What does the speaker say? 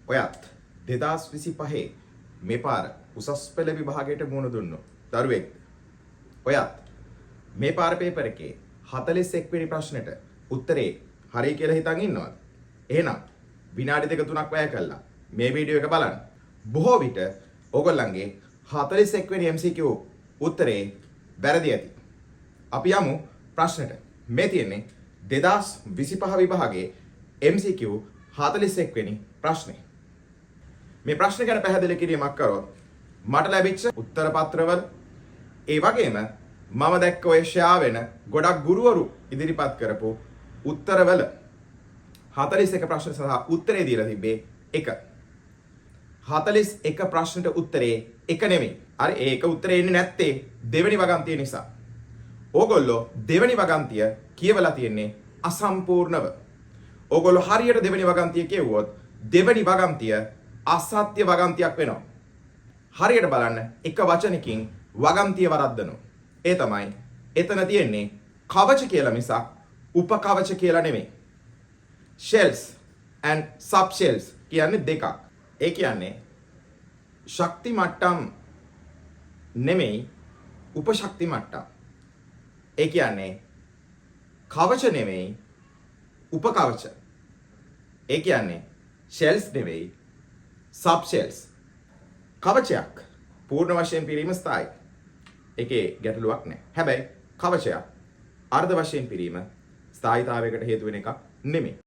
ඔයත් 2025 මේ පාර උසස් පෙළ විභාගයට මුහුණ දුන්නු දරුවෙක්. ඔයත් මේ පාර පේපර් එකේ 41 වෙනි ප්‍රශ්නෙට උත්තරේ හරි කියලා හිතන් ඉන්නවද? එහෙනම් විනාඩි 2-3ක් වැය කළා මේ වීඩියෝ එක බලන්න. බොහෝ විට ඕගොල්ලන්ගේ 41 වෙනි MCQ උත්තරේ වැරදි ඇති. අපි යමු ප්‍රශ්නෙට. මේ තියෙන්නේ 2025 විභාගයේ MCQ 41 වෙනි ප්‍රශ්නේ. මේ ප්‍රශ්න ගැන පැහැදිලි කිරීමක් කරොත් මට ලැබිච්ච උත්තර පත්‍රවල ඒ වගේම මම දැක්ක ඔය ෂෙයා වෙන ගොඩක් ගුරුවරු ඉදිරිපත් කරපු උත්තරවල 41 ප්‍රශ්න සහ උත්තරේ දීලා තිබ්බේ 1. 41 ප්‍රශ්නට උත්තරේ 1 නෙමෙයි. අර ඒක උත්තරේ එන්නේ නැත්තේ දෙවෙනි වගන්තිය නිසා. ඕගොල්ලෝ දෙවෙනි වගන්තිය කියවලා තියෙන්නේ අසම්පූර්ණව. ඕගොල්ලෝ හරියට දෙවෙනි වගන්තිය කියවුවොත් දෙවෙනි වගන්තිය අසත්‍ය වගන්තියක් වෙනවා. හරියට බලන්න එක වචනකින් වගන්තිය වරද්දනවා. ඒ තමයි එතන තියෙන්නේ කවච කියලා මිසක් උපකවච කියලා නෙමෙයි. shells and subshells කියන්නේ දෙකක්. ඒ කියන්නේ ශක්ති මට්ටම් නෙමෙයි උපශක්ති මට්ටම්. ඒ කියන්නේ කවච නෙමෙයි උපකවච. ඒ කියන්නේ shells නෙමෙයි subshells. කවචයක් පූර්ණ වශයෙන් පිරීම ස්ථායි. ඒකේ ගැටලුවක් නැහැ. හැබැයි කවචයක් අර්ධ වශයෙන් පිරීම ස්ථායීතාවයකට හේතු වෙන එකක් නෙමෙයි.